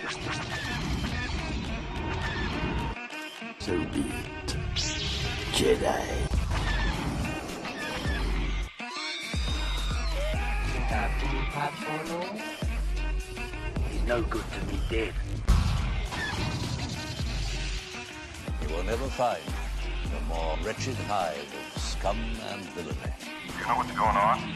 So be it, Jedi. He's no good to me dead. You will never find a more wretched hive of scum and villainy. You know what's going on?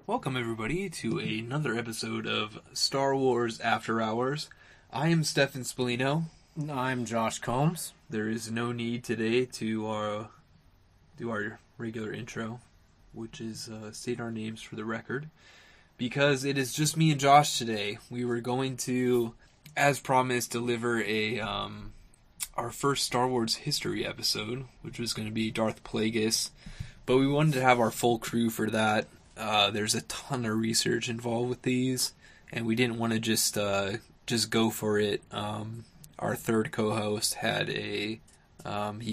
Welcome everybody to another episode of Star Wars After Hours. I am Stefan Spallino. I'm Josh Combs. There is no need today to do our regular intro, which is state our names for the record, because it is just me and Josh today. We were going to, as promised, deliver our first Star Wars history episode, which was going to be Darth Plagueis, but we wanted to have our full crew for that. There's a ton of research involved with these, and we didn't want to just go for it. Our third co-host had he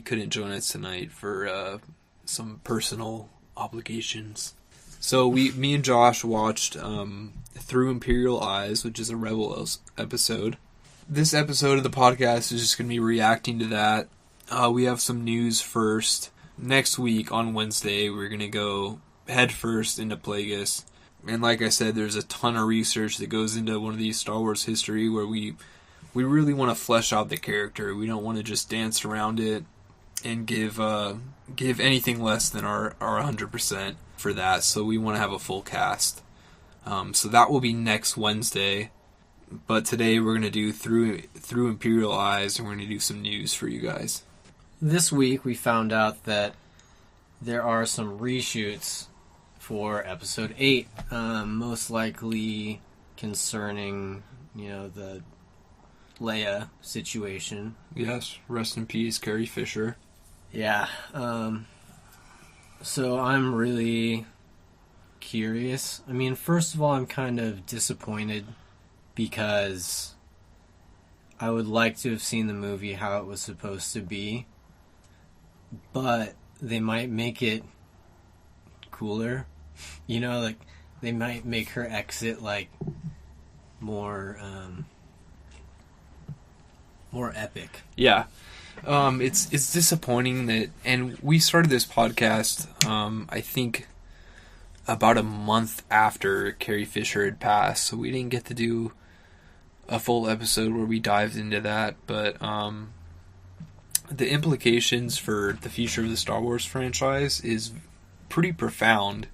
couldn't join us tonight for some personal obligations. So me and Josh watched Through Imperial Eyes, which is a Rebels episode. This episode of the podcast is just going to be reacting to that. We have some news first. Next week on Wednesday, we're going to go head first into Plagueis. And like I said, there's a ton of research that goes into one of these Star Wars history where we really want to flesh out the character. We don't want to just dance around it and give anything less than our 100% for that. So we want to have a full cast. So that will be next Wednesday. But today we're going to do through Imperial Eyes, and we're going to do some news for you guys. This week we found out that there are some reshoots for Episode 8, most likely concerning, the Leia situation. Yes, rest in peace, Carrie Fisher. Yeah, so I'm really curious. I mean, first of all, I'm kind of disappointed because I would like to have seen the movie how it was supposed to be, but they might make it cooler. They might make her exit, more epic. Yeah. It's disappointing that, and we started this podcast, I think about a month after Carrie Fisher had passed, so we didn't get to do a full episode where we dived into that, but the implications for the future of the Star Wars franchise is pretty profound.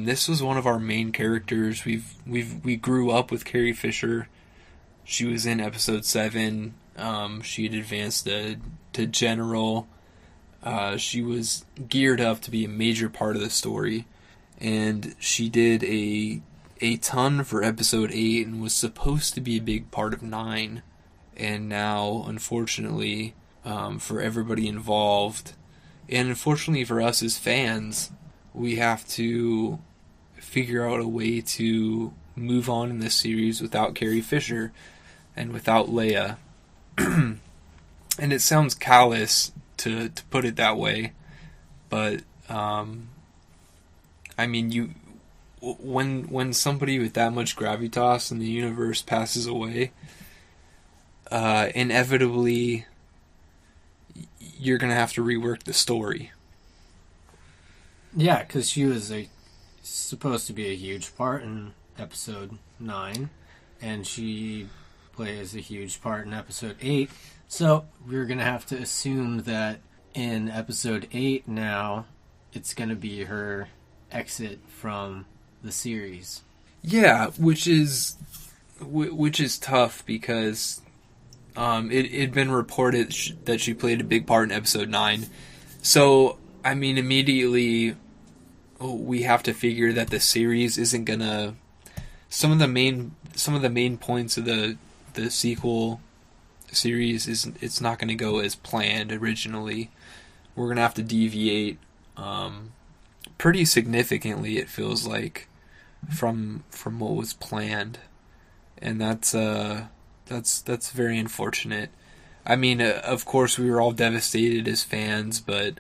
This was one of our main characters. We grew up with Carrie Fisher. She was in Episode 7. She had advanced to General. She was geared up to be a major part of the story, and she did a ton for Episode 8 and was supposed to be a big part of 9. And now, unfortunately, for everybody involved, and unfortunately for us as fans, we have to figure out a way to move on in this series without Carrie Fisher and without Leia. And it sounds callous to put it that way, but I mean, when somebody with that much gravitas in the universe passes away, inevitably you're gonna have to rework the story. Yeah, because she was supposed to be a huge part in Episode 9, and she plays a huge part in Episode 8. So we're going to have to assume that in Episode 8 now, it's going to be her exit from the series. Yeah, which is tough because it'd been reported that she played a big part in Episode 9. So, I mean, immediately we have to figure that the series isn't gonna. Some of the main points of the sequel series it's not gonna go as planned originally. We're gonna have to deviate pretty significantly, it feels like, from what was planned, and that's very unfortunate. I mean, of course, we were all devastated as fans, but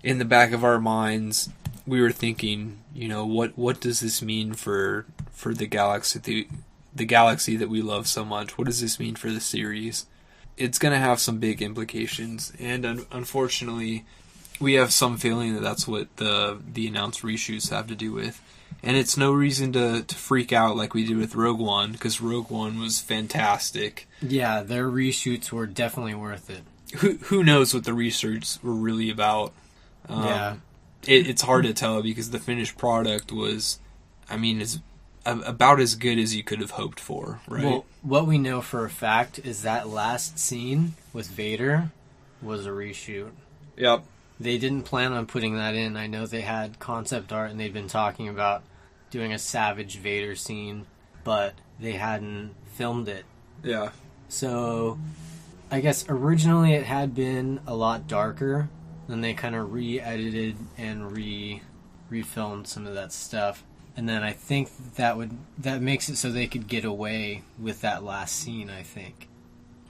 in the back of our minds, we were thinking, what does this mean for the the galaxy that we love so much. What does this mean for the series? It's going to have some big implications, and unfortunately, we have some feeling that that's what the announced reshoots have to do with. And it's no reason to freak out like we did with Rogue One, because Rogue One was fantastic. Yeah, their reshoots were definitely worth it. Who knows what the reshoots were really about? Yeah. It's hard to tell, because the finished product was, is about as good as you could have hoped for, right? Well, what we know for a fact is that last scene with Vader was a reshoot. Yep. They didn't plan on putting that in. I know they had concept art and they'd been talking about doing a Savage Vader scene, but they hadn't filmed it. Yeah. So, I guess originally it had been a lot darker. Then they kind of re-edited and refilmed some of that stuff. And then I think that makes it so they could get away with that last scene, I think.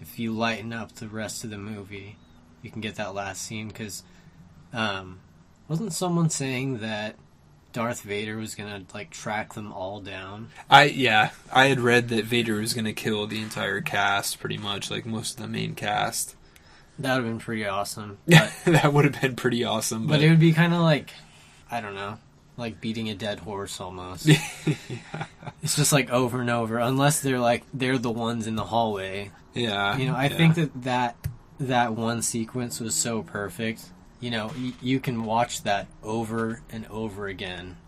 If you lighten up the rest of the movie, you can get that last scene, because wasn't someone saying that Darth Vader was going to, track them all down? I had read that Vader was going to kill the entire cast, pretty much, like most of the main cast. That would have been pretty awesome. But, that would have been pretty awesome. But it would be kind of I don't know, like beating a dead horse almost. Yeah. It's just over and over, unless they're the ones in the hallway. Yeah. I think that one sequence was so perfect. You can watch that over and over again,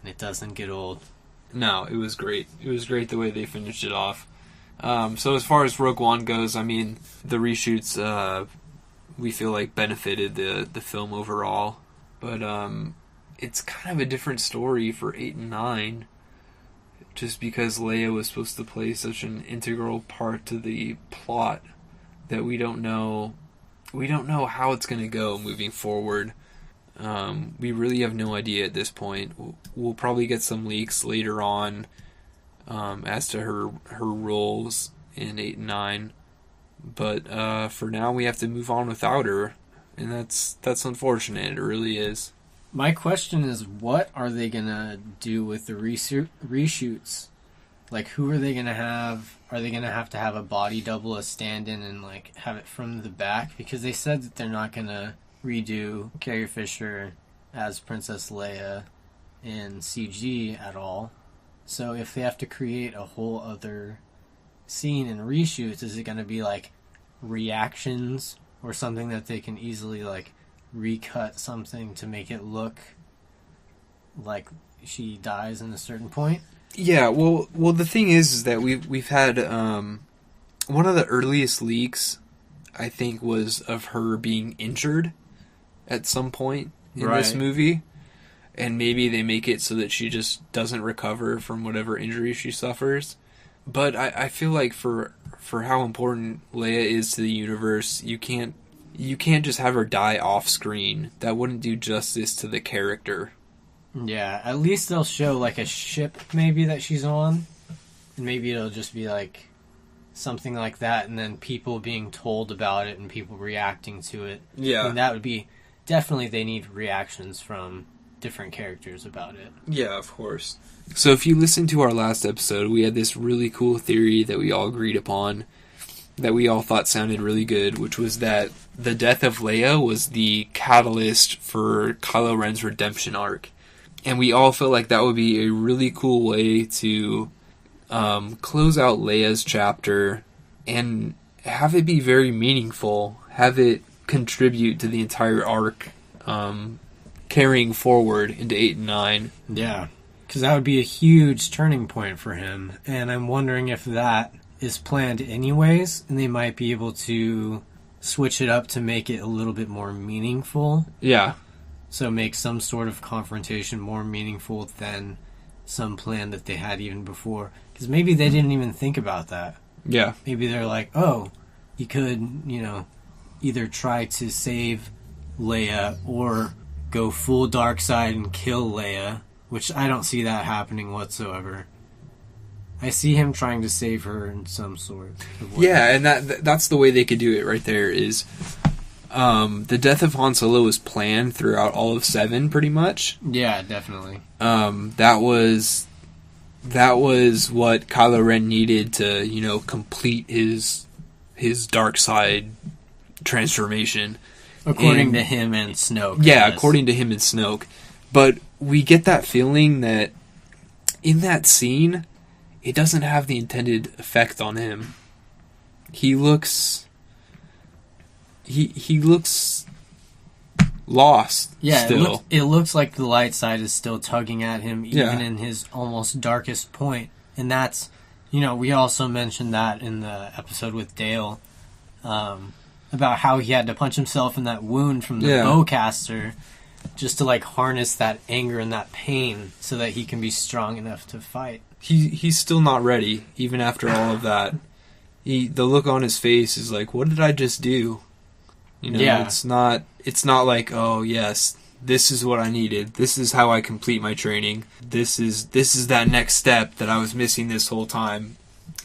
and it doesn't get old. No, it was great. It was great the way they finished it off. So as far as Rogue One goes, the reshoots, we feel like benefited the film overall. But it's kind of a different story for 8 and 9, just because Leia was supposed to play such an integral part to the plot that we don't know how it's going to go moving forward. We really have no idea at this point. We'll probably get some leaks later on as to her roles in 8 and 9, but for now we have to move on without her, and that's unfortunate. It really is. My question is, what are they gonna do with the reshoots? Who are they gonna have? Are they gonna have to have a body double, a stand-in, and have it from the back? Because they said that they're not gonna redo Carrie Fisher as Princess Leia in CG at all. So if they have to create a whole other scene in reshoots, is it going to be reactions or something that they can easily recut something to make it look like she dies in a certain point? Yeah, well the thing is that we've had one of the earliest leaks, I think, was of her being injured at some point in this movie. And maybe they make it so that she just doesn't recover from whatever injury she suffers. But I feel like for how important Leia is to the universe, you can't just have her die off screen. That wouldn't do justice to the character. Yeah, at least they'll show a ship maybe that she's on. And maybe it'll just be something like that, and then people being told about it and people reacting to it. Yeah. And that would be, definitely they need reactions from different characters about it. Yeah, of course. So if you listen to our last episode, we had this really cool theory that we all agreed upon, that we all thought sounded really good, which was that the death of Leia was the catalyst for Kylo Ren's redemption arc. And we all felt like that would be a really cool way to close out Leia's chapter and have it be very meaningful, have it contribute to the entire arc, carrying forward into 8 and 9. Yeah, because that would be a huge turning point for him, and I'm wondering if that is planned anyways, and they might be able to switch it up to make it a little bit more meaningful. Yeah. So make some sort of confrontation more meaningful than some plan that they had even before. Because maybe they didn't even think about that. Yeah. Maybe they're like, oh, you could, either try to save Leia or go full dark side and kill Leia, which I don't see that happening whatsoever. I see him trying to save her in some sort of way. Yeah, and that's the way they could do it right there is the death of Han Solo was planned throughout all of 7 pretty much. Yeah, definitely. That was that was what Kylo Ren needed to, complete his dark side transformation. According to him and Snoke. Yeah, according to him and Snoke. But we get that feeling that in that scene, it doesn't have the intended effect on him. He looks... He looks lost. Yeah, still. It looks like the light side is still tugging at him, even in his almost darkest point. And that's, we also mentioned that in the episode with Dale, about how he had to punch himself in that wound from the bowcaster just to harness that anger and that pain so that he can be strong enough to fight. He's still not ready, even after all of that. The look on his face is like, what did I just do? It's not like, oh yes, this is what I needed. This is how I complete my training. This is that next step that I was missing this whole time.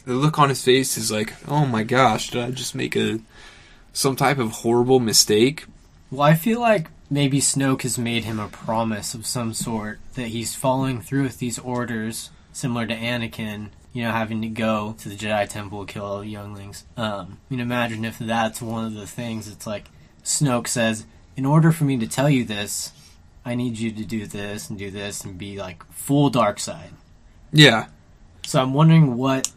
The look on his face is like, oh my gosh, did I just make some type of horrible mistake? Well, I feel like maybe Snoke has made him a promise of some sort that he's following through with these orders, similar to Anakin, having to go to the Jedi Temple, kill all the younglings. Imagine if that's one of the things. It's like Snoke says, in order for me to tell you this, I need you to do this and be full dark side. Yeah. So I'm wondering what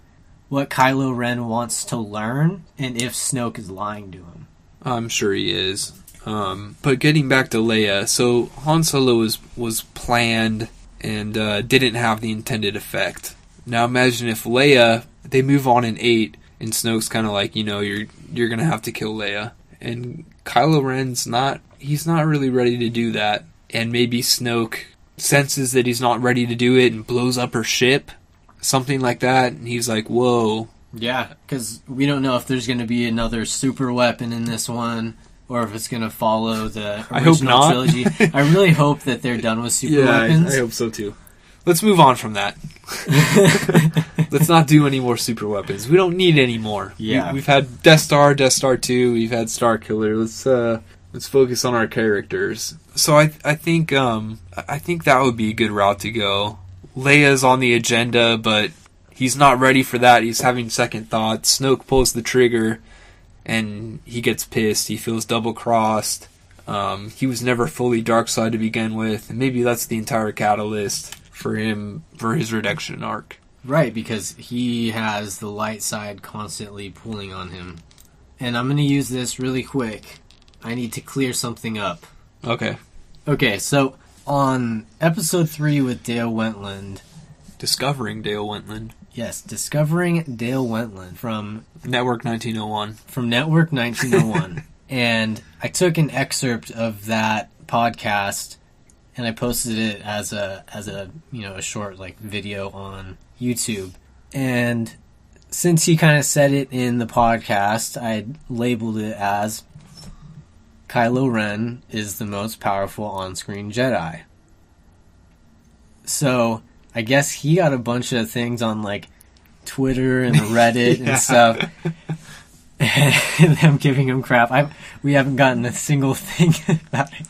Kylo Ren wants to learn and if Snoke is lying to him. I'm sure he is. But getting back to Leia, so Han Solo was planned and didn't have the intended effect. Now imagine if Leia, they move on in 8, and Snoke's kind of like, you're gonna have to kill Leia. And Kylo Ren's he's not really ready to do that. And maybe Snoke senses that he's not ready to do it and blows up her ship. Something like that, and he's like, whoa. Yeah, because we don't know if there's going to be another super weapon in this one, or if it's going to follow the original trilogy. I really hope that they're done with super weapons. I hope so too. Let's move on from that. Let's not do any more super weapons. We don't need any more. Yeah. We've had Death Star 2, we've had Starkiller. Let's focus on our characters. So I think that would be a good route to go. Leia's on the agenda, but he's not ready for that. He's having second thoughts. Snoke pulls the trigger, and he gets pissed. He feels double-crossed. He was never fully dark side to begin with, and maybe that's the entire catalyst for him, for his redemption arc. Right, because he has the light side constantly pulling on him. And I'm going to use this really quick. I need to clear something up. Okay. Okay, so on episode 3 with Dale Wentland... Discovering Dale Wentland. Yes, Discovering Dale Wentland from... Network 1901. From Network 1901. And I took an excerpt of that podcast and I posted it as a short video on YouTube. And since he kind of said it in the podcast, I labeled it as Kylo Ren is the most powerful on-screen Jedi. So I guess he got a bunch of things on Twitter and Reddit and stuff. And them giving him crap. We haven't gotten a single thing about it.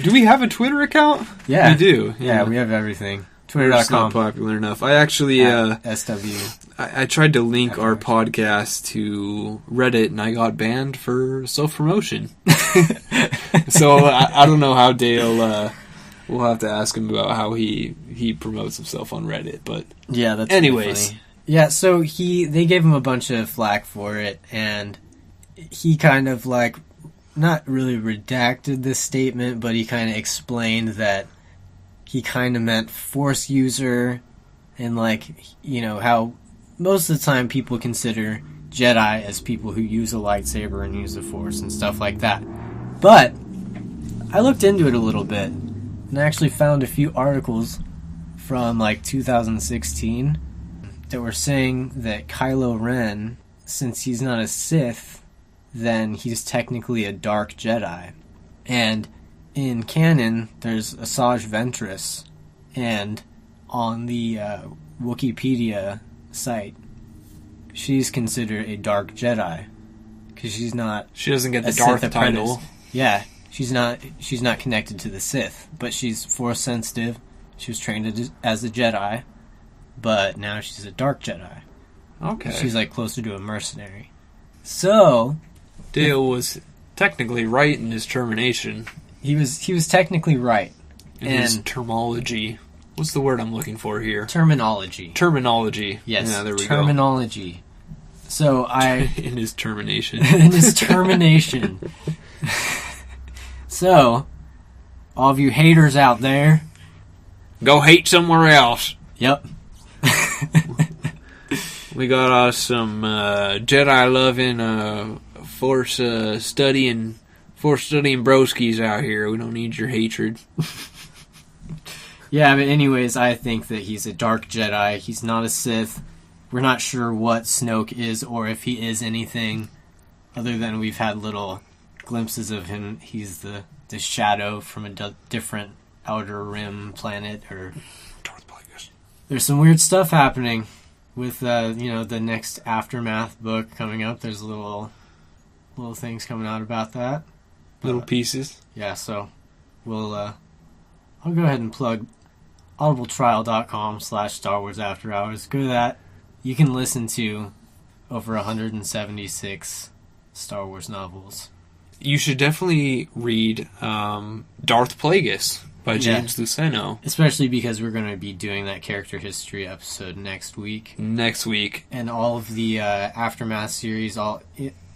Do we have a Twitter account? Yeah. We do. Yeah, we have everything. Twitter's Twitter.com. not popular enough. I actually... SW. I tried to link our podcast to Reddit, and I got banned for self-promotion. So I don't know how Dale... we'll have to ask him about how he promotes himself on Reddit, but... Yeah, that's anyways. Funny. Yeah, so they gave him a bunch of flack for it, and he kind of not really redacted this statement, but he kind of explained that he kind of meant Force user, and how most of the time people consider Jedi as people who use a lightsaber and use the Force and stuff like that. But I looked into it a little bit, and I actually found a few articles from 2016 that were saying that Kylo Ren, since he's not a Sith, then he's technically a dark Jedi. And in canon, there's Asajj Ventress, and on the Wikipedia site, she's considered a dark Jedi because she's not. She doesn't get the Darth Sith title. Apprentice. Yeah, she's not connected to the Sith, but she's Force sensitive. She was trained as a Jedi, but now she's a dark Jedi. Okay. She's like closer to a mercenary. So Dale was technically right in his termination. he was technically right. In his terminology. What's the word I'm looking for here? Terminology. Terminology. Yes. Yeah, there we terminology. So in his termination. in his termination. So, all of you haters out there, Go hate somewhere else. yep. We got some Jedi loving, force studying broskies out here. We don't need your hatred. Yeah, but anyways, I think that he's a dark Jedi. He's not a Sith. We're not sure what Snoke is or if he is anything other than we've had little glimpses of him. He's the shadow from a different outer rim planet. Or Darth Plagueis. there's some weird stuff happening with the next Aftermath book coming up. There's little things coming out about that. Little pieces. Yeah, so we'll I'll go ahead and plug audibletrial.com/Star Wars After Hours. Go to that. You can listen to over 176 Star Wars novels. You should definitely read Darth Plagueis by James Luceno. Especially because we're going to be doing that character history episode next week. And all of the Aftermath series,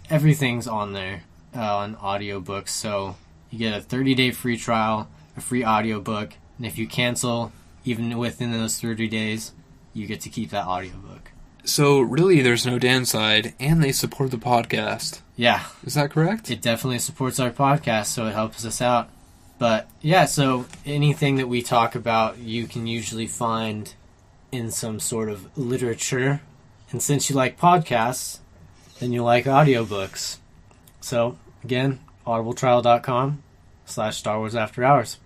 everything's on there on audiobooks. So you get a 30-day free trial, a free audiobook, and if you cancel, even within those 30 days, you get to keep that audiobook. So really there's no downside, and they support the podcast. Yeah. Is that correct? It definitely supports our podcast, so it helps us out. But yeah, so anything that we talk about, you can usually find in some sort of literature. And since you like podcasts, then you like audiobooks. So again, audibletrial.com/Star Wars After Hours.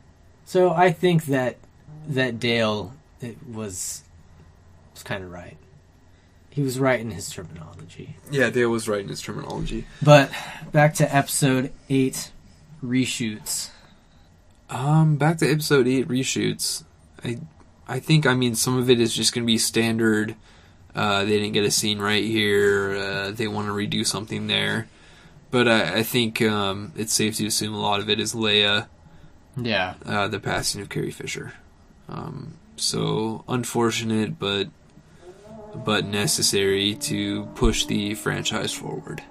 So I think that Dale was kind of right. He was right in his terminology. Yeah, Dale was right in his terminology. But back to episode 8 reshoots. Back to episode 8 reshoots. I think some of it is just going to be standard. They didn't get a scene right here. They want to redo something there. But I think it's safe to assume a lot of it is Leia. Yeah. The passing of Carrie Fisher. So unfortunate, but necessary to push the franchise forward.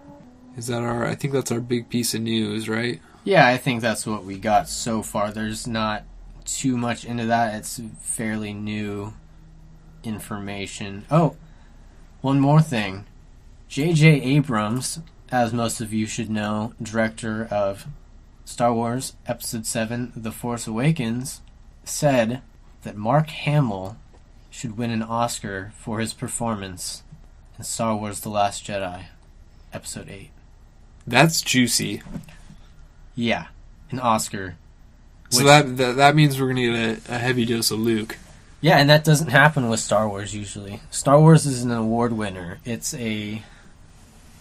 I think that's our big piece of news, right? Yeah, I think that's what we got so far. There's not too much into that. It's fairly new information. Oh, one more thing. J.J. Abrams, as most of you should know, director of Star Wars Episode 7, The Force Awakens, said that Mark Hamill should win an Oscar for his performance in Star Wars The Last Jedi, Episode 8. That's juicy. Yeah, an Oscar. So that means we're going to get a heavy dose of Luke. Yeah, and that doesn't happen with Star Wars usually. Star Wars is an award winner. It's a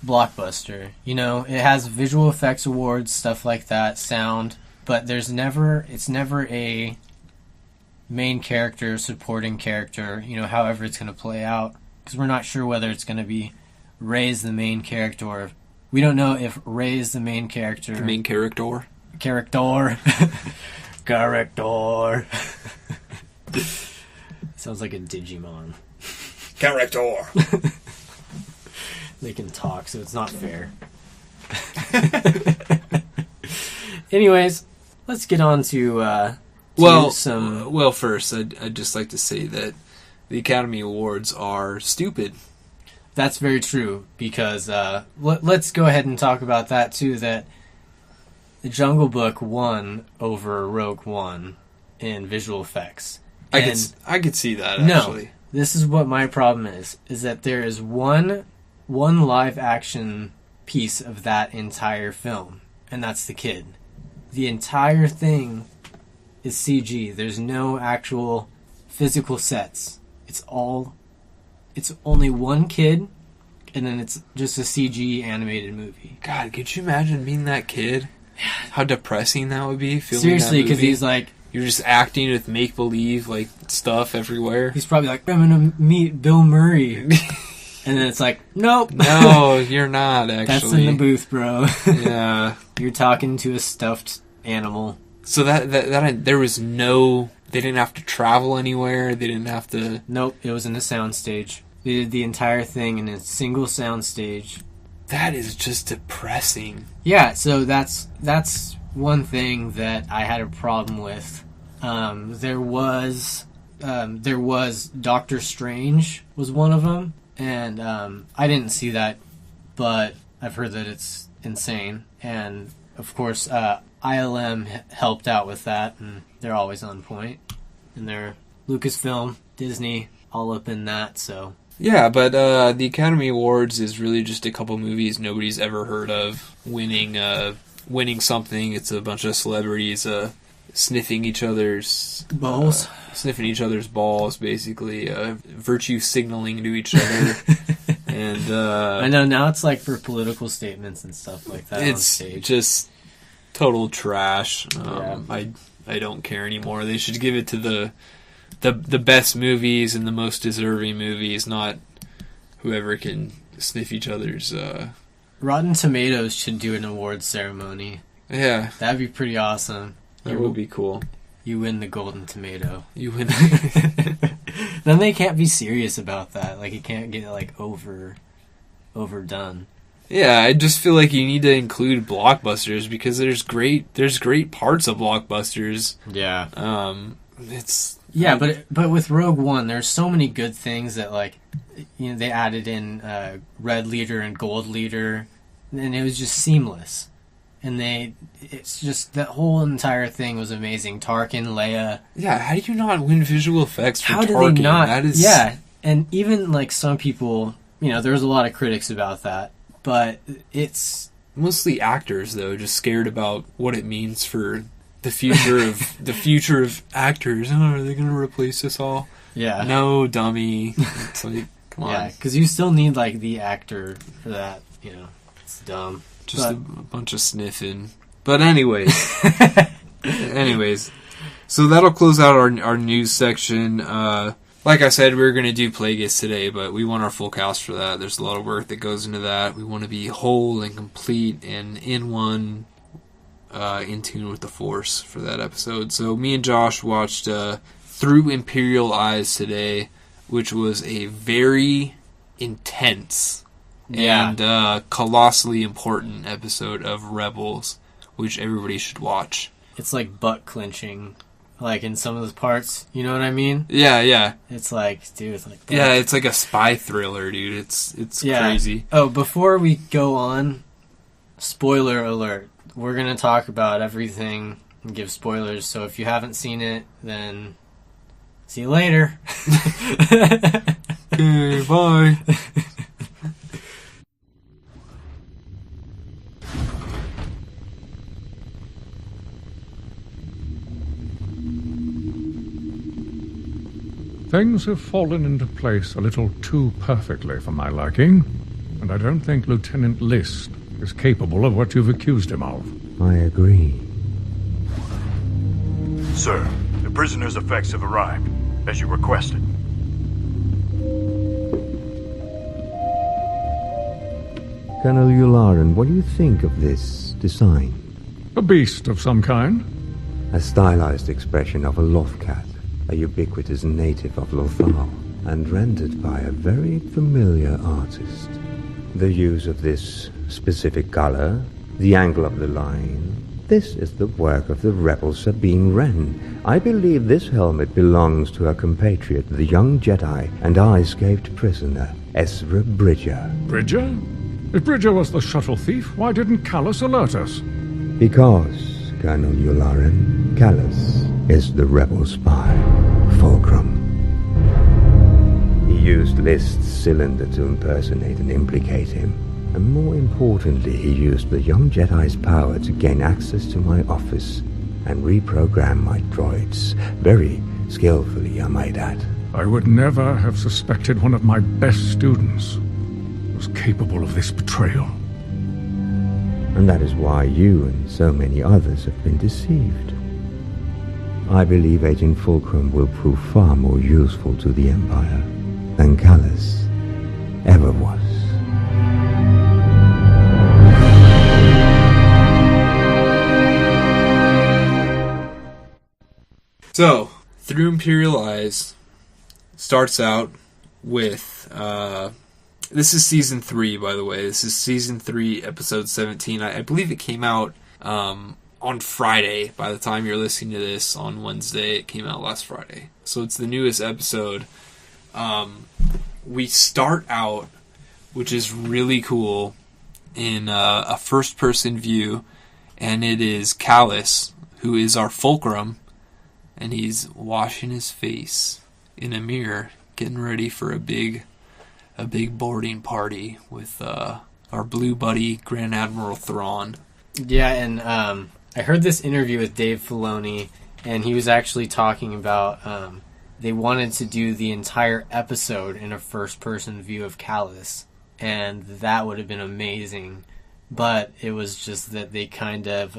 blockbuster. It has visual effects awards, stuff like that, sound, but it's never a main character, supporting character, however it's going to play out. Because we're not sure whether it's going to be Rey's the main character, or we don't know if Rey's the main character. The main character. Character. Sounds like a Digimon. Character. They can talk, so it's not fair. Anyways, let's get on to Well, first, I'd just like to say that the Academy Awards are stupid. That's very true, because let's go ahead and talk about that, too, that The Jungle Book won over Rogue One in visual effects. I could see that, actually. No, this is what my problem is that there is one live-action piece of that entire film, and that's the kid. The entire thing is CG. There's no actual physical sets. It's only one kid, and then it's just a CG animated movie. God, could you imagine being that kid? How depressing that would be. Seriously, because you're just acting with make-believe, like, stuff everywhere. He's probably like, I'm gonna meet Bill Murray. And then it's like, nope. No, you're not, actually. That's in the booth, bro. Yeah. You're talking to a stuffed animal. So that there was no... They didn't have to travel anywhere. They didn't have to... Nope, it was in a soundstage. They did the entire thing in a single soundstage. That is just depressing. Yeah, so that's one thing that I had a problem with. There was Doctor Strange was one of them, and I didn't see that, but I've heard that it's insane. And of course, ILM helped out with that, and they're always on point. And they're Lucasfilm, Disney, all up in that, so... Yeah, but the Academy Awards is really just a couple movies nobody's ever heard of winning something. It's a bunch of celebrities sniffing each other's balls. Sniffing each other's balls, basically. Virtue signaling to each other. And I know, now it's like for political statements and stuff like that on stage. It's just total trash. Yeah. I don't care anymore. They should give it to the best movies and the most deserving movies, not whoever can sniff each other's... Rotten Tomatoes should do an awards ceremony. Yeah. That'd be pretty awesome. That would be cool. You win the Golden Tomato. You win. Then they can't be serious about that. Like, it can't get, like, overdone. Yeah, I just feel like you need to include blockbusters because there's great parts of blockbusters. Yeah. It's... Yeah, but with Rogue One, there's so many good things that, like, you know, they added in red leader and gold leader, and it was just seamless. And it's just, that whole entire thing was amazing. Tarkin, Leia. Yeah, how do you not win visual effects for Tarkin? How do they not? That is... Yeah, and even, like, some people, you know, there's a lot of critics about that, but it's... Mostly actors, though, just scared about what it means for... The future of actors. Oh, are they going to replace us all? Yeah. No, dummy. It's like, come on. Yeah, because you still need, like, the actor for that. You know, it's dumb. Just a bunch of sniffing. But anyways. So that'll close out our news section. Like I said, we were going to do Plagueis today, but we want our full cast for that. There's a lot of work that goes into that. We want to be whole and complete and in one... in tune with the Force for that episode. So me and Josh watched Through Imperial Eyes today, which was a very intense and colossally important episode of Rebels, which everybody should watch. It's like butt clenching, like in some of the parts. You know what I mean? Yeah. It's like, dude, it's like... Yeah, it's like a spy thriller, dude. It's crazy. Oh, before we go on, spoiler alert. We're going to talk about everything and give spoilers, so if you haven't seen it, then see you later. Okay, bye. Things have fallen into place a little too perfectly for my liking, and I don't think Lieutenant List is capable of what you've accused him of. I agree. Sir, the prisoner's effects have arrived, as you requested. Colonel Yularen, what do you think of this design? A beast of some kind? A stylized expression of a Lothcat, a ubiquitous native of Lothal, and rendered by a very familiar artist. The use of this specific color, the angle of the line, this is the work of the rebel Sabine Wren. I believe this helmet belongs to her compatriot, the young Jedi, and I escaped prisoner, Ezra Bridger. Bridger? If Bridger was the shuttle thief, why didn't Callus alert us? Because, Colonel Yularen, Callus is the rebel spy, Fulcrum. He used List's cylinder to impersonate and implicate him. And more importantly, he used the young Jedi's power to gain access to my office and reprogram my droids. Very skillfully, I might add. I would never have suspected one of my best students was capable of this betrayal. And that is why you and so many others have been deceived. I believe Agent Fulcrum will prove far more useful to the Empire than Callus ever was. So, Through Imperial Eyes starts out with, this is Season 3, by the way. This is Season 3, Episode 17. I believe it came out on Friday. By the time you're listening to this on Wednesday, it came out last Friday. So it's the newest episode. We start out, which is really cool, in a first-person view, and it is Callus, who is our Fulcrum, and he's washing his face in a mirror, getting ready for a big boarding party with our blue buddy, Grand Admiral THRAWN. Yeah, and I heard this interview with Dave Filoni, and he was actually talking about they wanted to do the entire episode in a first-person view of Callus, and that would have been amazing. But it was just that they kind of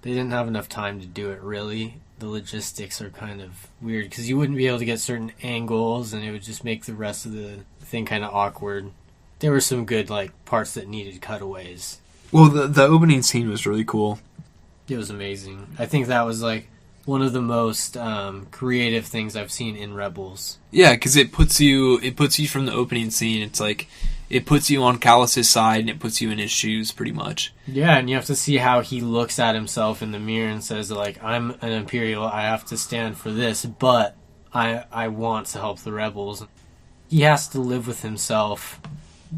they didn't have enough time to do it, really. The logistics are kind of weird because you wouldn't be able to get certain angles, and it would just make the rest of the thing kind of awkward. There were some good parts that needed cutaways. Well, the opening scene was really cool. It was amazing. I think that was one of the most creative things I've seen in Rebels. Yeah, because it puts you from the opening scene. It's it puts you on Callus's side, and it puts you in his shoes, pretty much. Yeah, and you have to see how he looks at himself in the mirror and says, I'm an Imperial, I have to stand for this, but I want to help the Rebels. He has to live with himself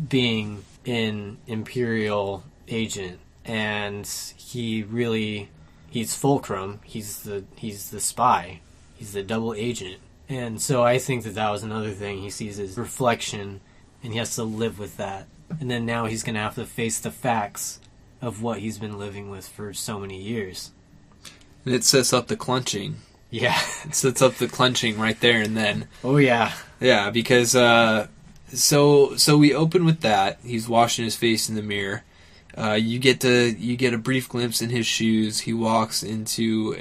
being an Imperial agent, and he's Fulcrum, he's the spy, he's the double agent. And so I think that was another thing. He sees his reflection, and he has to live with that. And then now he's going to have to face the facts of what he's been living with for so many years. And it sets up the clenching. Yeah. It sets up the clenching right there and then. Oh, yeah. Yeah, because, so we open with that. He's washing his face in the mirror. You get a brief glimpse in his shoes. He walks into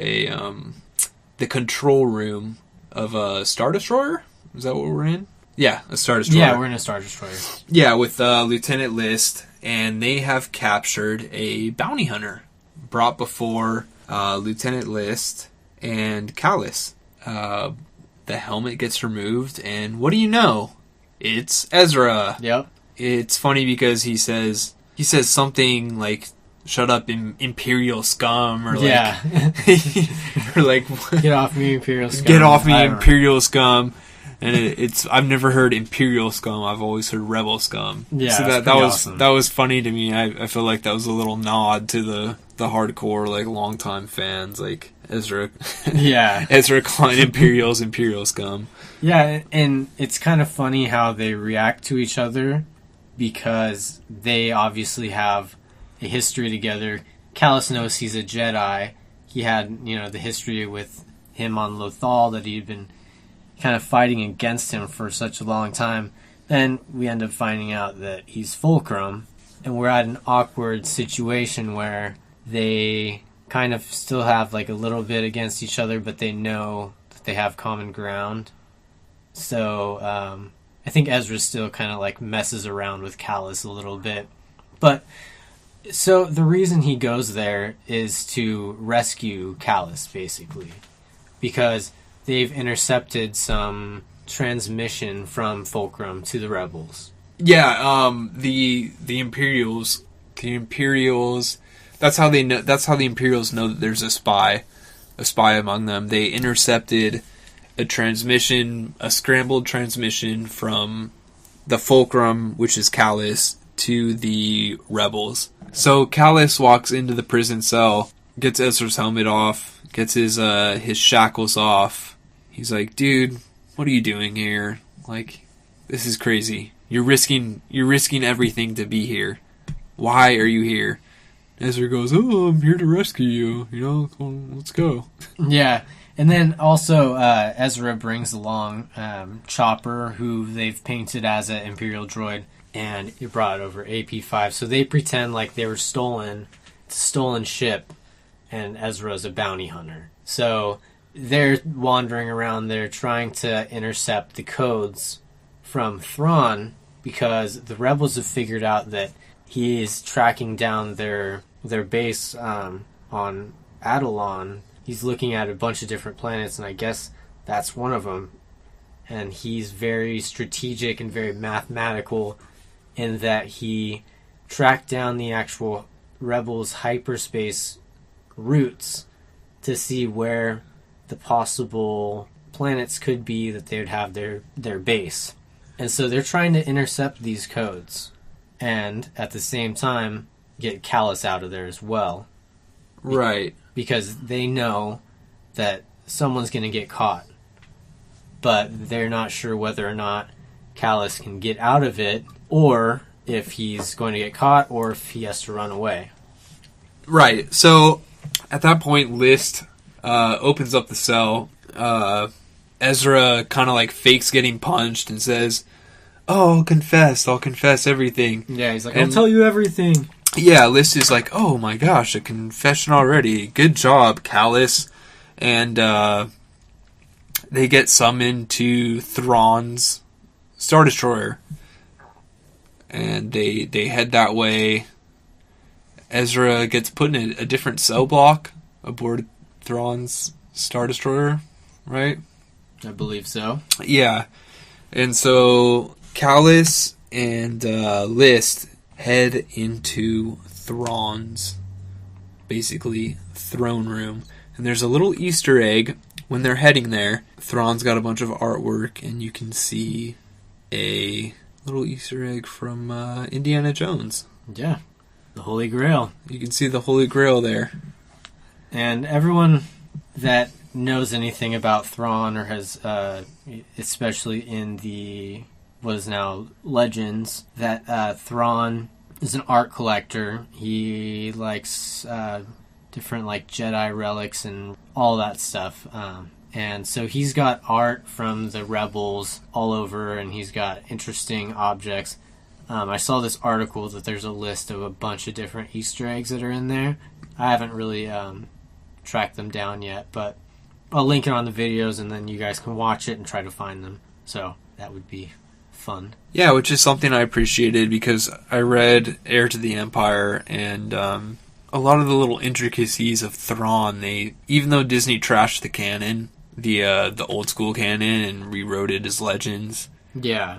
the control room of a Star Destroyer? Is that what we're in? Yeah, a Star Destroyer. Yeah, we're in a Star Destroyer. Yeah, with Lieutenant List, and they have captured a bounty hunter brought before Lieutenant List and Callus. The helmet gets removed, and what do you know? It's Ezra. Yep. It's funny because he says something like, "Shut up, Imperial scum," or yeah. or like, "Get off me, Imperial scum." Get off me, Imperial scum. And it's I've never heard Imperial scum. I've always heard Rebel scum. Yeah, so that was awesome. That was funny to me. I feel like that was a little nod to the hardcore longtime fans Ezra. Yeah, Ezra calling Imperials Imperial scum. Yeah, and it's kind of funny how they react to each other because they obviously have a history together. Callus knows he's a Jedi. He had the history with him on Lothal that he'd been kind of fighting against him for such a long time. Then we end up finding out that he's Fulcrum, and we're at an awkward situation where they kind of still have a little bit against each other, but they know that they have common ground. So I think Ezra still kind of messes around with Callus a little bit. But so the reason he goes there is to rescue Callus, basically, because they've intercepted some transmission from Fulcrum to the Rebels. Yeah, the Imperials. That's how they know. That's how the Imperials know that there's a spy among them. They intercepted a scrambled transmission from the Fulcrum, which is Callus, to the Rebels. So Callus walks into the prison cell, gets Ezra's helmet off, gets his shackles off. He's like, "Dude, what are you doing here? This is crazy. You're risking everything to be here. Why are you here?" Ezra goes, "Oh, I'm here to rescue you. Let's go." Yeah, and then also Ezra brings along Chopper, who they've painted as an Imperial droid, and he brought over AP5. So they pretend like they were stolen. It's a stolen ship, and Ezra's a bounty hunter. So they're wandering around there trying to intercept the codes from THRAWN because the rebels have figured out that he is tracking down their base on Adalon. He's looking at a bunch of different planets, and I guess that's one of them. And he's very strategic and very mathematical in that he tracked down the actual rebels' hyperspace routes to see where the possible planets could be that they would have their base. And so they're trying to intercept these codes and at the same time get Kallus out of there as well. Right. Because they know that someone's going to get caught. But they're not sure whether or not Kallus can get out of it, or if he's going to get caught, or if he has to run away. Right. So at that point, List opens up the cell. Ezra kind of like fakes getting punched and says, "Oh, I'll confess everything." Yeah, he's like, "I'll tell you everything." Yeah, List is like, "Oh my gosh, a confession already. Good job, Kallus." And they get summoned to THRAWN's Star Destroyer. And they head that way. Ezra gets put in a different cell block aboard THRAWN's Star Destroyer, right? I believe so. Yeah. And so Kallus and List head into THRAWN's, basically, throne room. And there's a little Easter egg when they're heading there. THRAWN's got a bunch of artwork, and you can see a little Easter egg from Indiana Jones. Yeah, the Holy Grail. You can see the Holy Grail there. And everyone that knows anything about THRAWN or has, especially in the what is now Legends, that THRAWN is an art collector. He likes different like Jedi relics and all that stuff. And so he's got art from the Rebels all over, and he's got interesting objects. I saw this article that there's a list of a bunch of different Easter eggs that are in there. I haven't really tracked them down yet, but I'll link it on the videos, and then you guys can watch it and try to find them. So that would be fun. Yeah, which is something I appreciated because I read Heir to the Empire, and a lot of the little intricacies of THRAWN, even though Disney trashed the canon, the old school canon, and rewrote it as Legends. Yeah.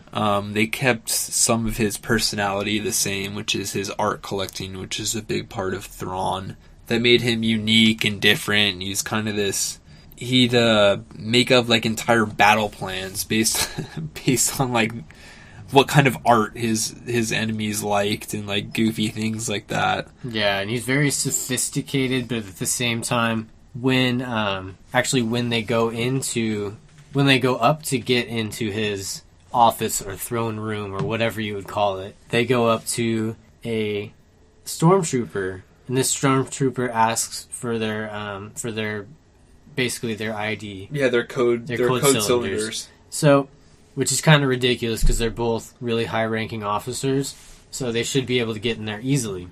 They kept some of his personality the same, which is his art collecting, which is a big part of THRAWN. That made him unique and different. He's kind of this... He'd make up like entire battle plans based on like what kind of art his enemies liked and like goofy things like that. Yeah, and he's very sophisticated, but at the same time, when they go up to get into his office or throne room or whatever you would call it, they go up to a stormtrooper, and this stormtrooper asks for their basically their ID. Yeah, their code cylinders. So, which is kind of ridiculous because they're both really high-ranking officers, so they should be able to get in there easily.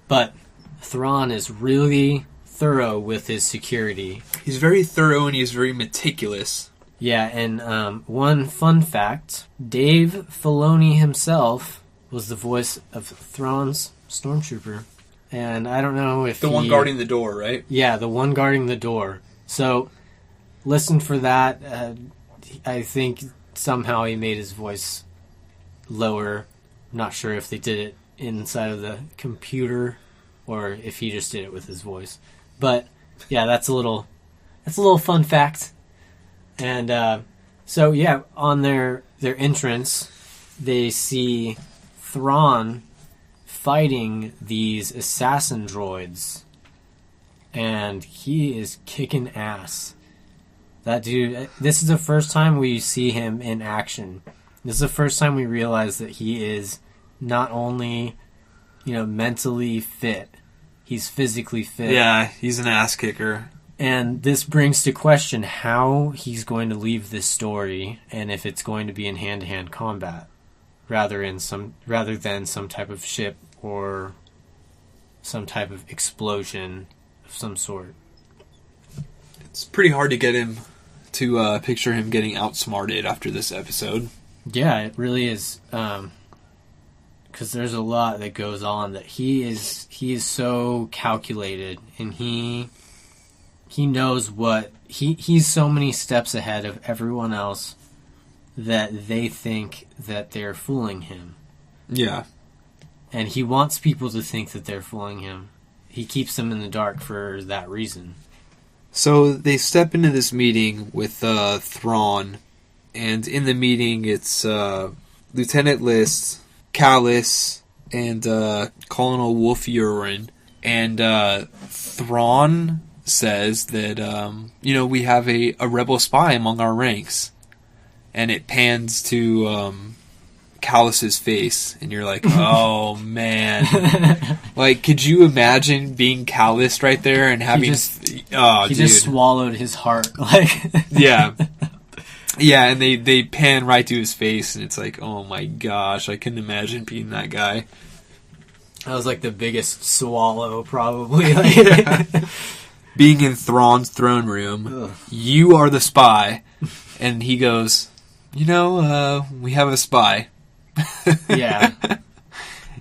But THRAWN is really thorough with his security. He's very thorough and he's very meticulous. Yeah, and one fun fact, Dave Filoni himself was the voice of THRAWN's stormtrooper. And I don't know if the one guarding the door, right? Yeah, the one guarding the door. So, listen for that. I think somehow he made his voice lower. I'm not sure if they did it inside of the computer or if he just did it with his voice. But yeah, that's a little fun fact. And so yeah, on their entrance, they see THRAWN fighting these assassin droids. And he is kicking ass. That dude, this is the first time we see him in action. This is the first time we realize that he is not only, mentally fit, he's physically fit. Yeah, he's an ass kicker. And this brings to question how he's going to leave this story and if it's going to be in hand-to-hand combat rather than some type of ship or some type of explosion of some sort. It's pretty hard to get him to picture him getting outsmarted after this episode. Yeah, it really is. Because there's a lot that goes on that he is so calculated, and he knows what he's so many steps ahead of everyone else that they think that they're fooling him. Yeah. And he wants people to think that they're fooling him. He keeps them in the dark for that reason. So they step into this meeting with THRAWN, and in the meeting it's Lieutenant List, Callus, and Colonel Wolf Urine. And THRAWN says that, we have a rebel spy among our ranks. And it pans to Callus's face, and you're like, oh, man. Like, could you imagine being Callus right there and having... He just swallowed his heart. Like, yeah. Yeah, and they pan right to his face, and it's like, oh my gosh, I couldn't imagine being that guy. That was like the biggest swallow, probably. Like, being in Thrawn's throne room, ugh. You are the spy, and he goes, we have a spy. Yeah.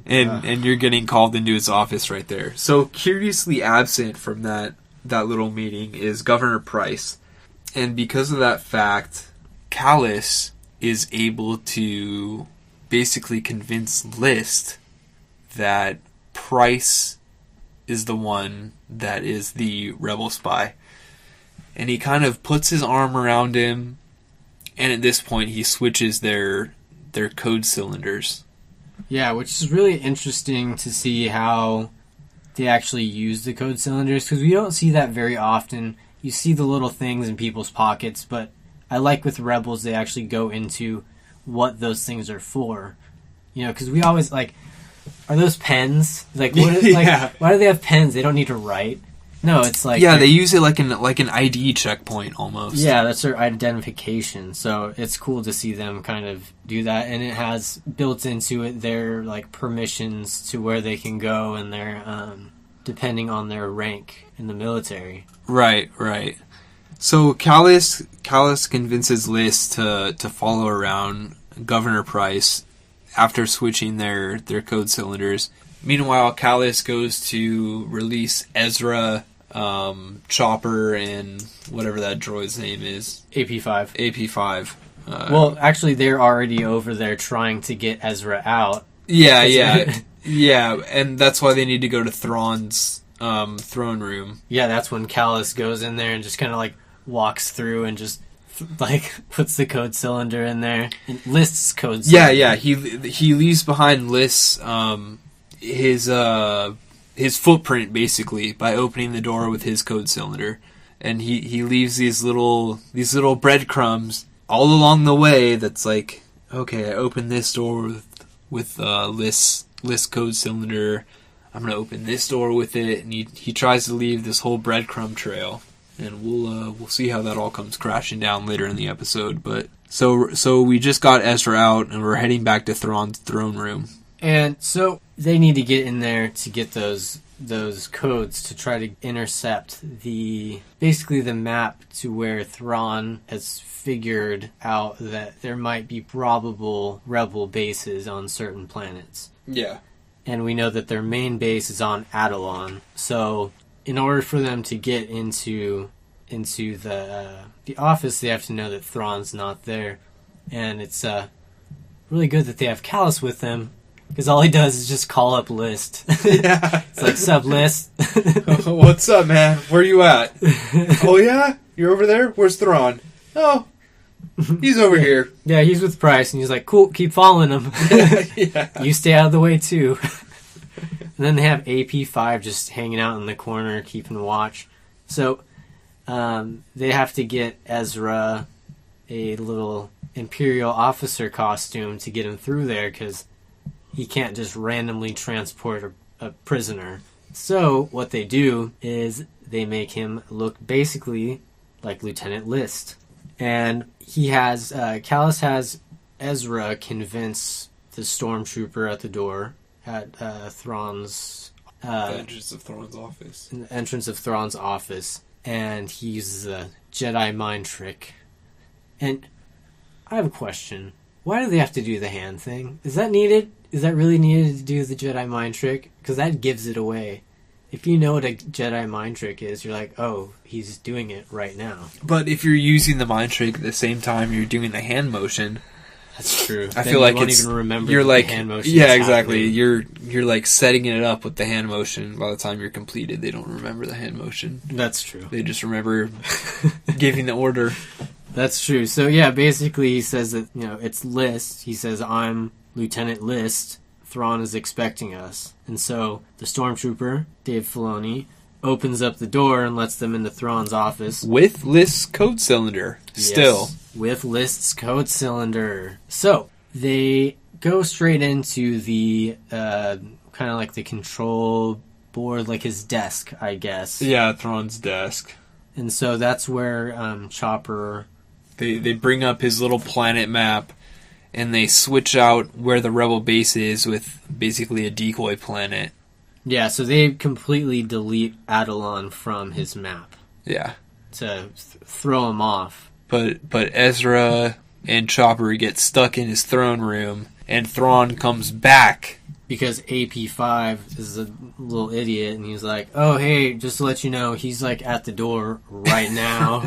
And you're getting called into his office right there. So curiously absent from that little meeting is Governor Price. And because of that fact, Callus is able to basically convince List that Price is the one that is the rebel spy. And he kind of puts his arm around him, and at this point he switches their code cylinders. Yeah, which is really interesting to see how they actually use the code cylinders, because we don't see that very often. You see the little things in people's pockets, but I like with Rebels they actually go into what those things are for. Because we always, like, are those pens? Like, why do they have pens? They don't need to write. No, it's like... Yeah, they use it like an ID checkpoint, almost. Yeah, that's their identification. So it's cool to see them kind of do that. And it has built into it their, like, permissions to where they can go and their, depending on their rank in the military. Right. So Callus convinces List to follow around Governor Price after switching their code cylinders. Meanwhile, Callus goes to release Ezra, Chopper, and whatever that droid's name is. AP5. Well, actually, they're already over there trying to get Ezra out. Yeah, and that's why they need to go to Thrawn's throne room. Yeah, that's when Callus goes in there and just kind of, like, walks through and just, like, puts the code cylinder in there. And List's code cylinder. Yeah, he leaves behind List's, his footprint, basically, by opening the door with his code cylinder. And he leaves these little breadcrumbs all along the way that's like, okay, I opened this door with List's code cylinder. I'm going to open this door with it. And he tries to leave this whole breadcrumb trail. And we'll see how that all comes crashing down later in the episode. But so we just got Ezra out, and we're heading back to Thrawn's throne room. And so they need to get in there to get those codes to try to intercept basically the map to where Thrawn has figured out that there might be probable rebel bases on certain planets. Yeah. And we know that their main base is on Atollon. So in order for them to get into the office, they have to know that Thrawn's not there. And it's really good that they have Callus with them, because all he does is just call up List. Yeah. It's like, sup, List? What's up, man? Where you at? Oh, yeah? You're over there? Where's Thrawn? Oh, he's over here. Yeah, he's with Price, and he's like, cool, keep following him. Yeah. You stay out of the way, too. And then they have AP5 just hanging out in the corner, keeping watch. So they have to get Ezra a little Imperial officer costume to get him through there, because he can't just randomly transport a prisoner. So what they do is they make him look basically like Lieutenant List. And Callus has Ezra convince the stormtrooper at the door at Thrawn's... the entrance of Thrawn's office. In the entrance of Thrawn's office, and he uses a Jedi mind trick. And I have a question. Why do they have to do the hand thing? Is that needed? Is that really needed to do the Jedi mind trick? Because that gives it away. If you know what a Jedi mind trick is, you're like, oh, he's doing it right now. But if you're using the mind trick at the same time you're doing the hand motion, that's true. I feel like you won't it's even remember you're like the hand motion. Yeah, exactly. You're like setting it up with the hand motion. By the time you're completed, they don't remember the hand motion. That's true. They just remember giving the order. That's true. So yeah, basically he says that it's List. He says, "I'm Lieutenant List. THRAWN is expecting us." And so the stormtrooper, Dave Filoni, opens up the door and lets them into THRAWN's office. With List's code cylinder. Still. Yes, with List's code cylinder. So they go straight into the kind of like the control board, like his desk, I guess. Yeah, THRAWN's desk. And so that's where Chopper... They bring up his little planet map, and they switch out where the rebel base is with basically a decoy planet. Yeah, so they completely delete Atollon from his map. Yeah. To throw him off. But Ezra and Chopper get stuck in his throne room, and THRAWN comes back. Because AP5 is a little idiot, and he's like, oh, hey, just to let you know, he's like at the door right now.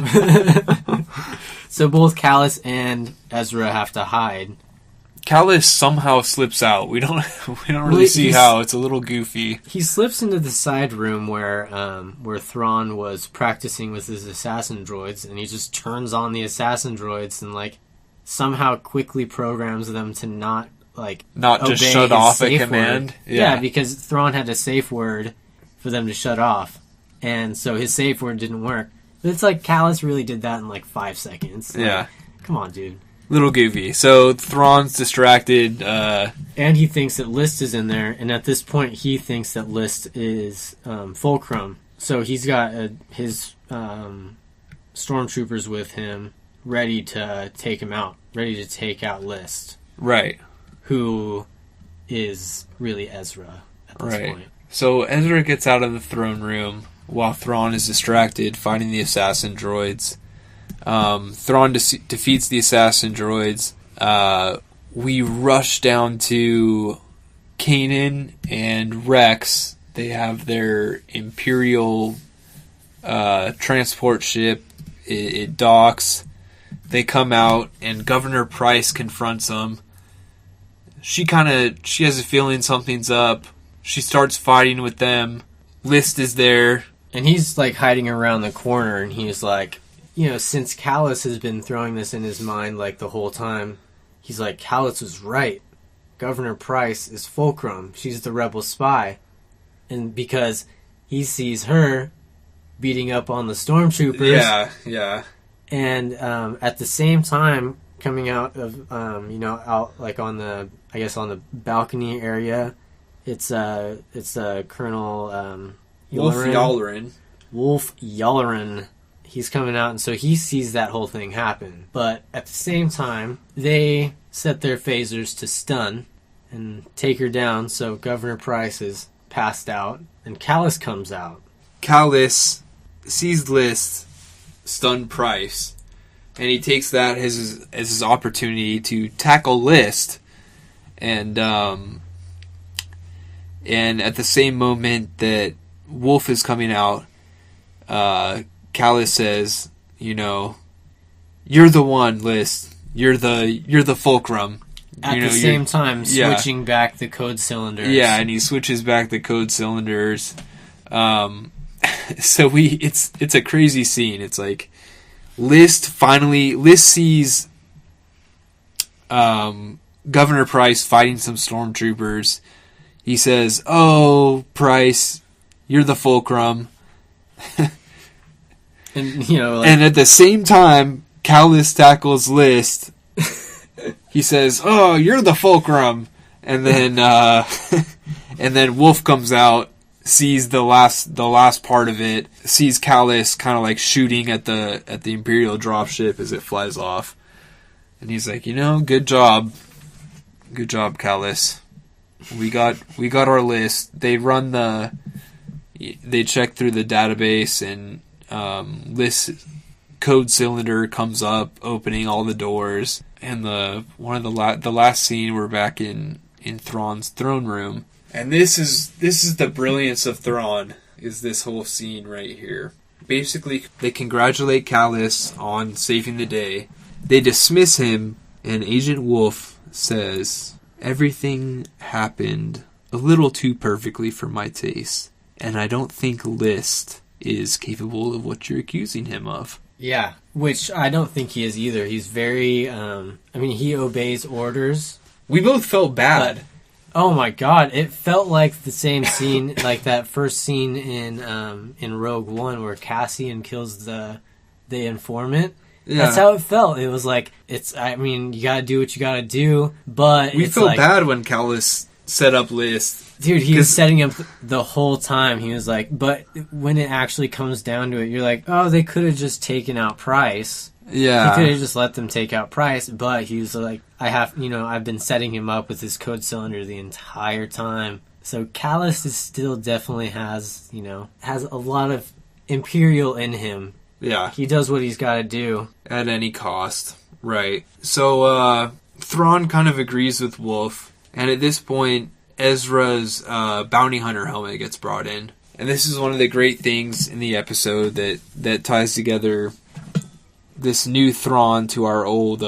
So both Kallus and Ezra have to hide. Kallus somehow slips out. We don't really see how. It's a little goofy. He slips into the side room where THRAWN was practicing with his assassin droids, and he just turns on the assassin droids and like somehow quickly programs them to not just shut off a command. Yeah, because THRAWN had a safe word for them to shut off, and so his safe word didn't work. But it's like Kallus really did that in like 5 seconds. Yeah, come on, dude. Little goofy. So THRAWN's distracted, and he thinks that List is in there. And at this point, he thinks that List is Fulcrum. So he's got his stormtroopers with him, ready to take him out, ready to take out List. Right. Who is really Ezra at this point. So Ezra gets out of the throne room while THRAWN is distracted fighting the assassin droids. THRAWN defeats the assassin droids. We rush down to Kanan and Rex. They have their Imperial transport ship. It docks. They come out, and Governor Price confronts them. She has a feeling something's up. She starts fighting with them. List is there. And he's like hiding around the corner, and he's like, since Kallus has been throwing this in his mind like the whole time, he's like, Kallus was right. Governor Price is Fulcrum. She's the rebel spy. And because he sees her beating up on the stormtroopers. Yeah. And at the same time, coming out of, out like on the balcony area, it's Colonel Wolf Yularen. He's coming out, and so he sees that whole thing happen. But at the same time, they set their phasers to stun and take her down, so Governor Price is passed out, and Kallus comes out. Kallus sees List stun Price, and he takes that as his opportunity to tackle List, and at the same moment that Wolf is coming out, Kallus says, you're the one, List. You're the Fulcrum. At the same time, switching back the code cylinders. Yeah, and he switches back the code cylinders. So it's a crazy scene. It's like List sees Governor Price fighting some stormtroopers. He says, "Oh, Price, you're the Fulcrum." And at the same time, Kallus tackles List. He says, "Oh, you're the Fulcrum," and then Wolf comes out, sees the last part of it, sees Kallus kind of like shooting at the Imperial dropship as it flies off, and he's like, "Good job, Kallus. We got our List." They check through the database, and Lyst's code cylinder comes up, opening all the doors, and the last scene we're back in Thrawn's throne room, and this is the brilliance of Thrawn, is this whole scene right here. Basically, they congratulate Kallus on saving the day. They dismiss him, and Agent Wolf says, "Everything happened a little too perfectly for my taste, and I don't think Lyst is capable of what you're accusing him of." Yeah, which I don't think he is either. He's very, he obeys orders. We both felt bad. Oh my god, it felt like the same scene, like that first scene in Rogue One where Cassian kills the informant. Yeah. That's how it felt. It was like, you gotta do what you gotta do, but we felt bad when Kallus set up Lyst. Dude, he was setting up the whole time. He was like, but when it actually comes down to it, you're like, oh, they could have just taken out Price. Yeah. He could have just let them take out Price, but he was like, I've been setting him up with his code cylinder the entire time. So Kallus is still definitely has a lot of Imperial in him. Yeah. He does what he's got to do. At any cost. Right. So, Thrawn kind of agrees with Wolf, and at this point, Ezra's bounty hunter helmet gets brought in. And this is one of the great things in the episode that ties together this new Thrawn to our old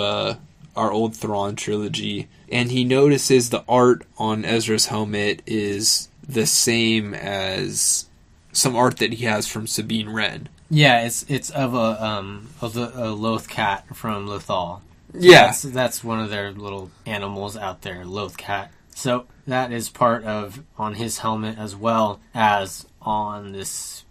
Thrawn trilogy. And he notices the art on Ezra's helmet is the same as some art that he has from Sabine Wren. Yeah, it's of a Loth cat from Lothal. Yeah, that's one of their little animals out there, Loth cat. So that is part of on his helmet as well as on this.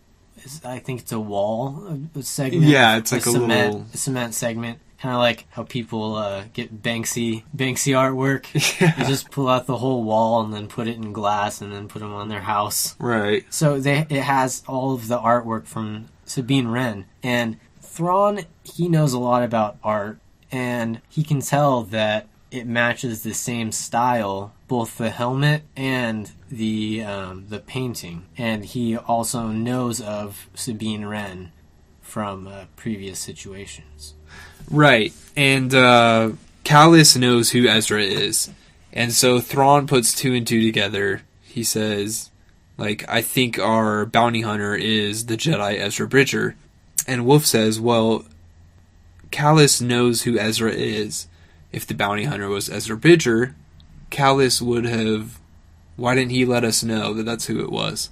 I think it's a wall segment. Yeah, it's like a cement segment, kind of like how people get Banksy artwork. Yeah. You just pull out the whole wall and then put it in glass and then put them on their house. Right. So it has all of the artwork from Sabine Wren, and Thrawn, he knows a lot about art, and he can tell that it matches the same style, both the helmet and the painting. And he also knows of Sabine Wren from previous situations. Right, and Kallus knows who Ezra is, and so Thrawn puts two and two together. He says, I think our bounty hunter is the Jedi Ezra Bridger. And Wolf says, well, Kallus knows who Ezra is. If the bounty hunter was Ezra Bridger, Kallus would have... Why didn't he let us know that that's who it was?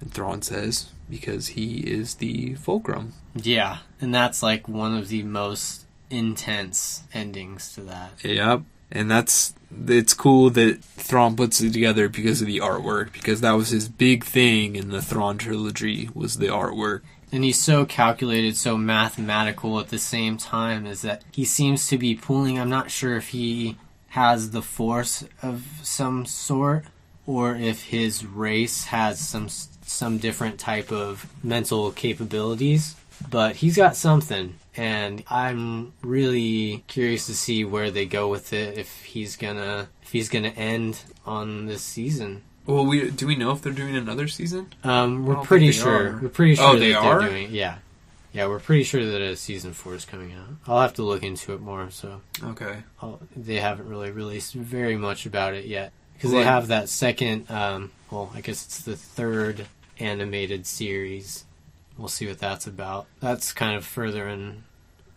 And Thrawn says, because he is the Fulcrum. Yeah, and that's one of the most intense endings to that. Yep, and it's cool that Thrawn puts it together because of the artwork, because that was his big thing in the Thrawn trilogy, was the artwork. And he's so calculated, so mathematical at the same time, is that he seems to be pulling, I'm not sure if he has the Force of some sort, or if his race has some different type of mental capabilities, but he's got something, and I'm really curious to see where they go with it, if he's gonna end on this season. Well, do we know if they're doing another season? We're pretty sure. We're pretty sure that they're doing. Yeah, we're pretty sure that a season 4 is coming out. I'll have to look into it more. So okay, they haven't really released very much about it yet because they have that second. I guess it's the third animated series. We'll see what that's about. That's kind of further in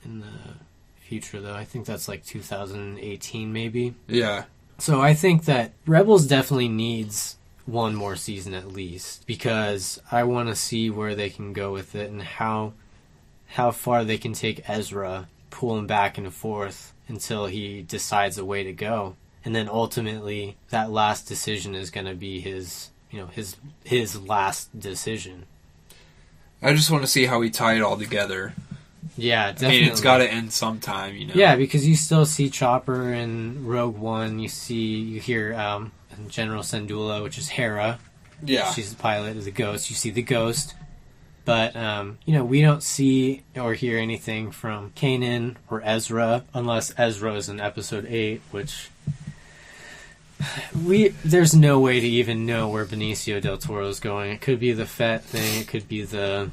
the future, though. I think that's 2018, maybe. Yeah. So I think that Rebels definitely needs one more season at least, because I want to see where they can go with it and how far they can take Ezra, pull him back and forth until he decides a way to go. And then ultimately that last decision is going to be his last decision. I just want to see how we tie it all together. Yeah, definitely. I mean, it's got to end sometime, Yeah, because you still see Chopper in Rogue One. You hear General Syndulla, which is Hera. Yeah. She's the pilot of the Ghost. You see the Ghost. But, we don't see or hear anything from Kanan or Ezra, unless Ezra is in Episode 8, which... There's no way to even know where Benicio del Toro is going. It could be the Fett thing. It could be the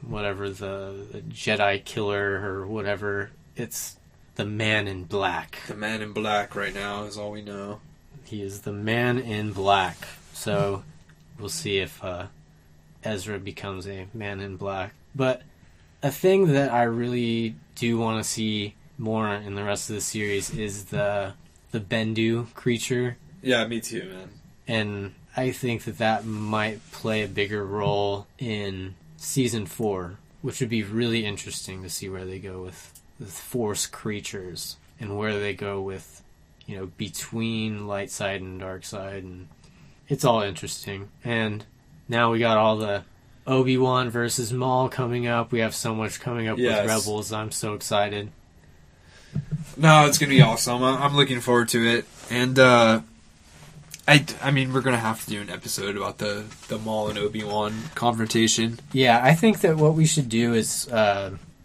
whatever, the Jedi killer or whatever. It's the Man in Black. The Man in Black right now is all we know. He is the Man in Black. So we'll see if Ezra becomes a Man in Black. But a thing that I really do want to see more in the rest of the series is the Bendu creature. Yeah, me too, man. And I think that might play a bigger role in Season 4, which would be really interesting to see where they go with Force creatures and where they go with, between light side and dark side. And it's all interesting. And now we got all the Obi-Wan versus Maul coming up. We have so much coming up with Rebels. I'm so excited. No, it's going to be awesome. I'm looking forward to it. And, I mean, we're going to have to do an episode about the Maul and Obi-Wan confrontation. Yeah, I think that what we should do is,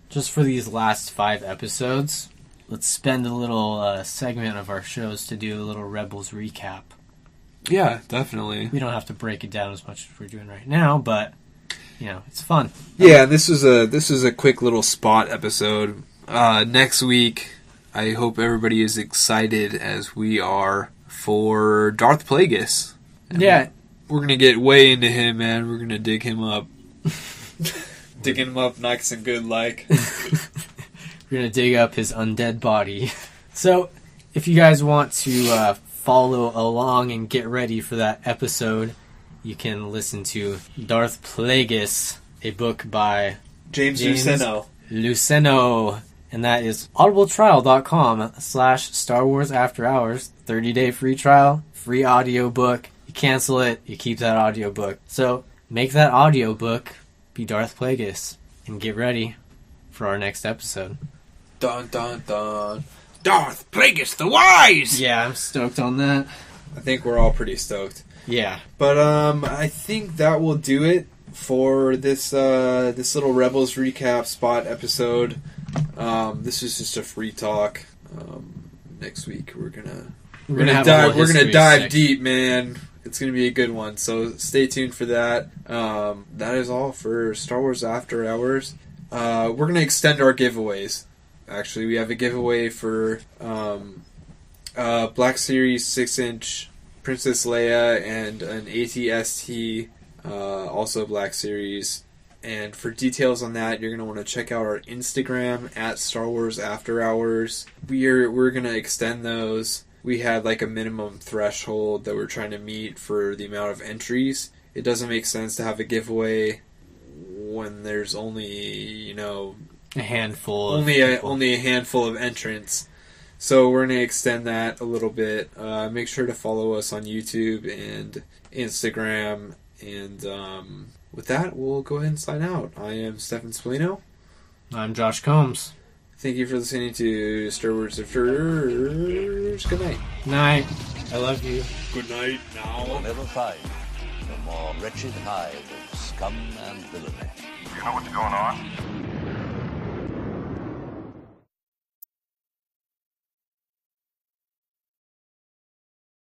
just for these last 5 episodes, let's spend a little segment of our shows to do a little Rebels recap. Yeah, definitely. We don't have to break it down as much as we're doing right now, but, it's fun. Yeah, this was a quick little spot episode. Next week, I hope everybody is excited as we are for Darth Plagueis. Yeah. We're going to get way into him, man. We're going to dig him up. Digging him up nice and good like. We're going to dig up his undead body. So, if you guys want to follow along and get ready for that episode, you can listen to Darth Plagueis, a book by James Luceno. And that is audibletrial.com/Star Wars After Hours. 30-day free trial, free audiobook. You cancel it, you keep that audiobook. So make that audiobook be Darth Plagueis and get ready for our next episode. Dun dun dun. Darth Plagueis the Wise! Yeah, I'm stoked on that. I think we're all pretty stoked. Yeah. But I think that will do it for this little Rebels recap spot episode. This is just a free talk. Next week we're gonna dive deep, man. It's gonna be a good one. So stay tuned for that. That is all for Star Wars After Hours. We're gonna extend our giveaways. Actually, we have a giveaway for Black Series 6-inch Princess Leia and an AT-ST, also Black Series. And for details on that, you're going to want to check out our Instagram at Star Wars After Hours. We're going to extend those. We had like a minimum threshold that we're trying to meet for the amount of entries. It doesn't make sense to have a giveaway when there's only, a handful. Only a handful of entrants. So we're going to extend that a little bit. Make sure to follow us on YouTube and Instagram. And with that, we'll go ahead and sign out. I am Stefan Spallino. I'm Josh Combs. Thank you for listening to Star Wars After. Good night. Night. I love you. Good night now. You will never find a more wretched hive of scum and villainy. You know what's going on?